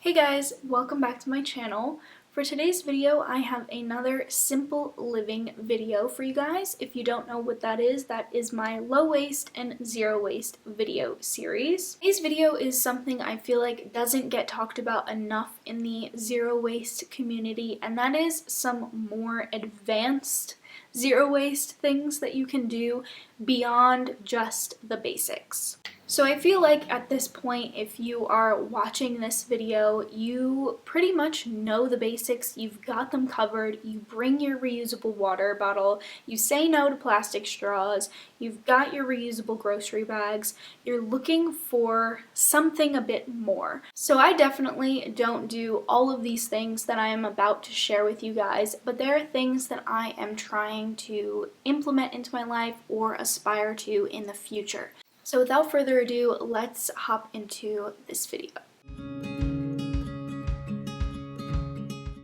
Hey guys, welcome back to my channel. For today's video, I have another simple living video for you guys. If you don't know what that is my low waste and zero waste video series. Today's video is something I feel like doesn't get talked about enough in the zero waste community, and that is some more advanced zero waste things that you can do beyond just the basics. So I feel like at this point, if you are watching this video, you pretty much know the basics, you've got them covered, you bring your reusable water bottle, you say no to plastic straws, you've got your reusable grocery bags, you're looking for something a bit more. So I definitely don't do all of these things that I am about to share with you guys, but there are things that I am trying to implement into my life or aspire to in the future. So without further ado, let's hop into this video.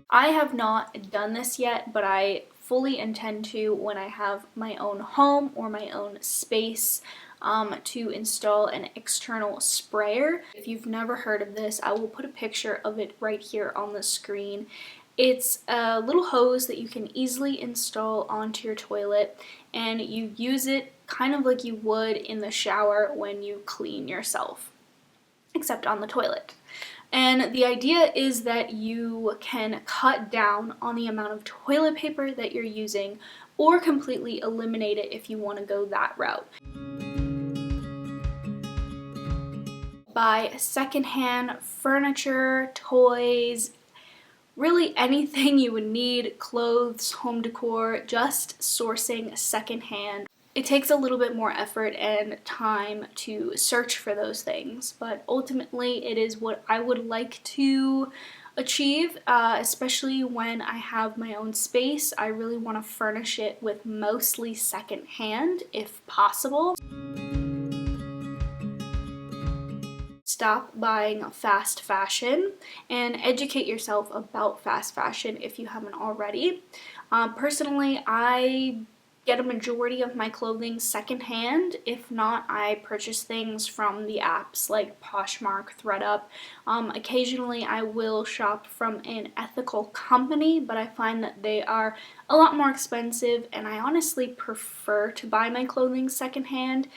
I have not done this yet, but I fully intend to when I have my own home or my own space to install an external sprayer. If you've never heard of this, I will put a picture of it right here on the screen. It's a little hose that you can easily install onto your toilet, and you use it kind of like you would in the shower when you clean yourself, except on the toilet. And the idea is that you can cut down on the amount of toilet paper that you're using or completely eliminate it if you want to go that route. Buy secondhand furniture, toys, really anything you would need, clothes, home decor, just sourcing secondhand. It takes a little bit more effort and time to search for those things, but ultimately it is what I would like to achieve, especially when I have my own space. I really want to furnish it with mostly secondhand if possible. Stop buying fast fashion and educate yourself about fast fashion if you haven't already. Personally, I get a majority of my clothing secondhand. If not, I purchase things from the apps like Poshmark, ThredUp. Occasionally I will shop from an ethical company, but I find that they are a lot more expensive, and I honestly prefer to buy my clothing secondhand.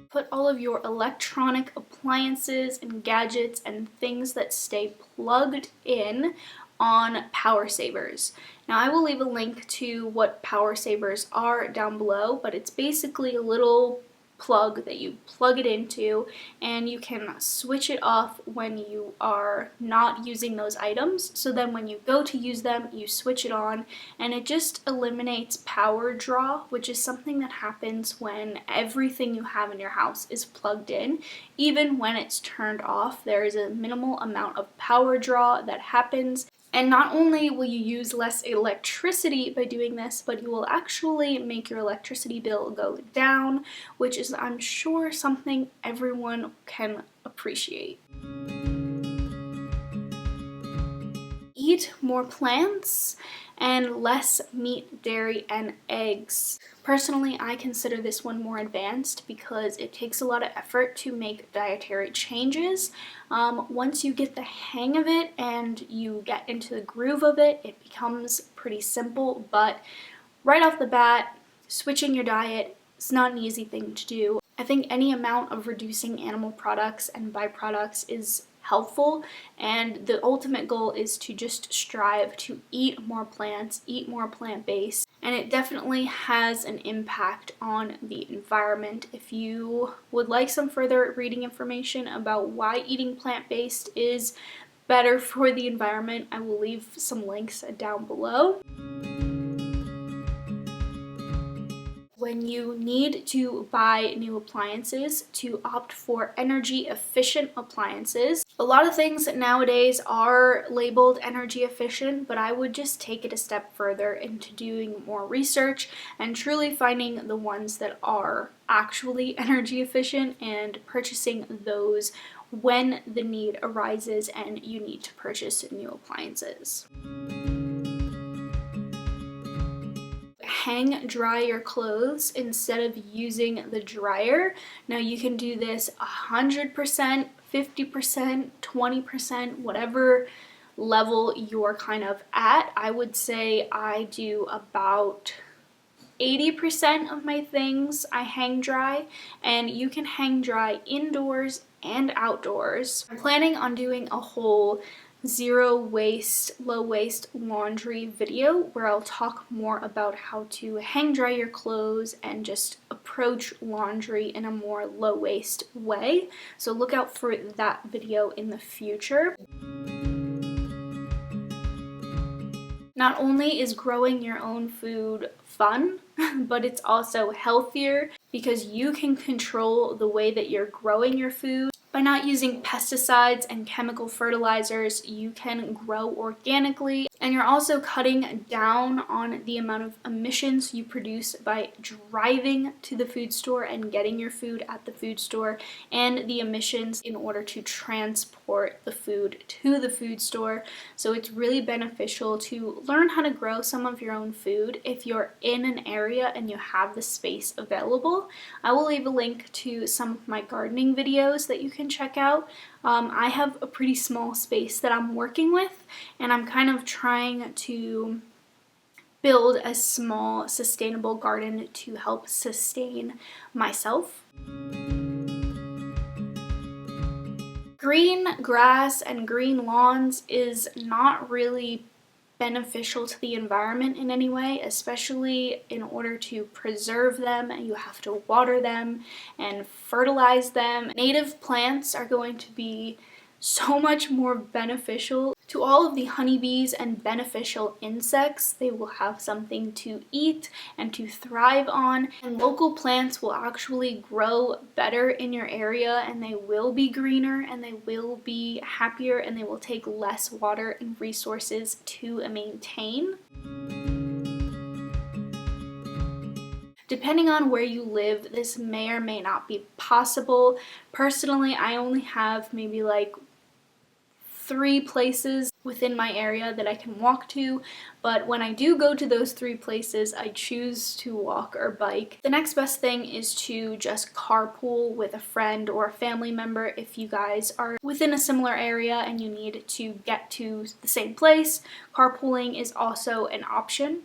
Put all of your electronic appliances and gadgets and things that stay plugged in on power savers. Now I will leave a link to what power savers are down below, but it's basically a little plug that you plug it into, and you can switch it off when you are not using those items. So then when you go to use them, you switch it on, and it just eliminates power draw, which is something that happens when everything you have in your house is plugged in. Even when it's turned off, there is a minimal amount of power draw that happens. And not only will you use less electricity by doing this, but you will actually make your electricity bill go down, which is, I'm sure, something everyone can appreciate. Eat more plants and less meat, dairy, and eggs. Personally, I consider this one more advanced because it takes a lot of effort to make dietary changes. Once you get the hang of it and you get into the groove of it, it becomes pretty simple, but right off the bat, switching your diet is not an easy thing to do. I think any amount of reducing animal products and byproducts is helpful, and the ultimate goal is to just strive to eat more plants, eat more plant-based, and it definitely has an impact on the environment. If you would like some further reading information about why eating plant-based is better for the environment, I will leave some links down below. When you need to buy new appliances, to opt for energy efficient appliances. A lot of things nowadays are labeled energy efficient, but I would just take it a step further into doing more research and truly finding the ones that are actually energy efficient and purchasing those when the need arises and you need to purchase new appliances. hang dry your clothes instead of using the dryer. Now you can do this 100%, 50%, 20%, whatever level you're kind of at. I would say I do about 80% of my things I hang dry, and you can hang dry indoors and outdoors. I'm planning on doing a whole zero waste, low waste laundry video where I'll talk more about how to hang dry your clothes and just approach laundry in a more low waste way. So look out for that video in the future. Not only is growing your own food fun, but it's also healthier because you can control the way that you're growing your food. By not using pesticides and chemical fertilizers, you can grow organically, and you're also cutting down on the amount of emissions you produce by driving to the food store and getting your food at the food store, and the emissions in order to transport the food to the food store. So it's really beneficial to learn how to grow some of your own food if you're in an area and you have the space available. I will leave a link to some of my gardening videos that you can check out. I have a pretty small space that I'm working with, and I'm kind of trying to build a small sustainable garden to help sustain myself. Green grass and green lawns is not really beneficial to the environment in any way, especially in order to preserve them. You have to water them and fertilize them. Native plants are going to be so much more beneficial to all of the honeybees and beneficial insects. They will have something to eat and to thrive on, and local plants will actually grow better in your area, and they will be greener, and they will be happier, and they will take less water and resources to maintain. Depending on where you live, this may or may not be possible. Personally, I only have maybe like 3 places within my area that I can walk to, but when I do go to those 3 places, I choose to walk or bike. The next best thing is to just carpool with a friend or a family member if you guys are within a similar area and you need to get to the same place. Carpooling is also an option.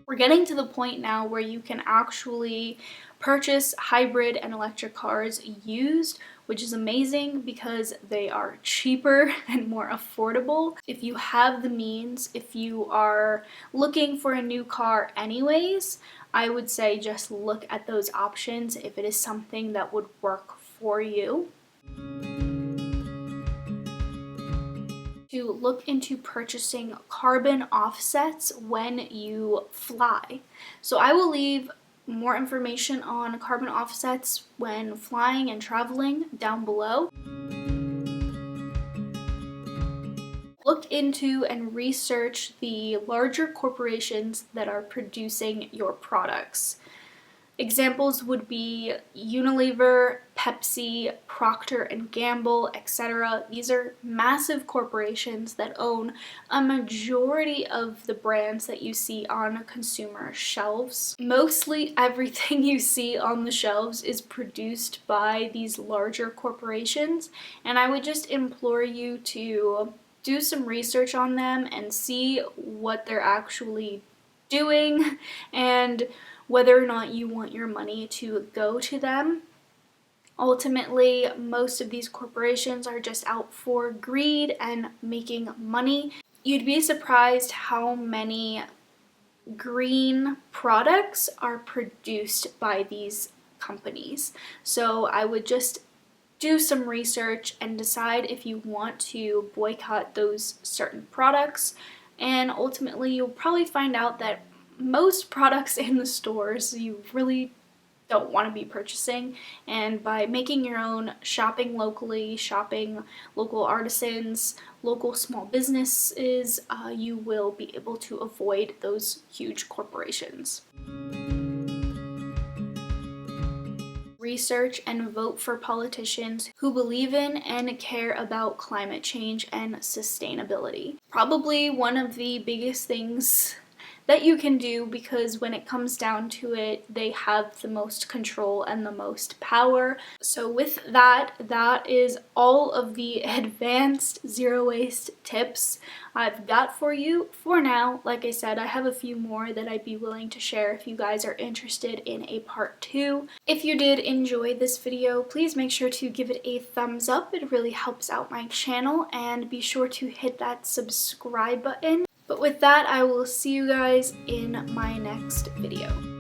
We're getting to the point now where you can actually purchase hybrid and electric cars used, which is amazing because they are cheaper and more affordable. If you have the means, if you are looking for a new car anyways, I would say just look at those options if it is something that would work for you. To look into purchasing carbon offsets when you fly. So I will leave more information on carbon offsets when flying and traveling down below. Look into and research the larger corporations that are producing your products. Examples would be Unilever, Pepsi, Procter & Gamble, etc. These are massive corporations that own a majority of the brands that you see on consumer shelves. Mostly everything you see on the shelves is produced by these larger corporations, and I would just implore you to do some research on them and see what they're actually doing and whether or not you want your money to go to them. Ultimately, most of these corporations are just out for greed and making money. You'd be surprised how many green products are produced by these companies. So I would just do some research and decide if you want to boycott those certain products, and ultimately you'll probably find out that most products in the stores you really don't want to be purchasing, and by making your own, shopping locally, shopping local artisans, local small businesses, you will be able to avoid those huge corporations. research and vote for politicians who believe in and care about climate change and sustainability. Probably one of the biggest things that you can do, because when it comes down to it, they have the most control and the most power. So with that, that is all of the advanced zero waste tips I've got for you for now. Like I said, I have a few more that I'd be willing to share if you guys are interested in a part 2. If you did enjoy this video, please make sure to give it a thumbs up. It really helps out my channel, and be sure to hit that subscribe button. But with that, I will see you guys in my next video.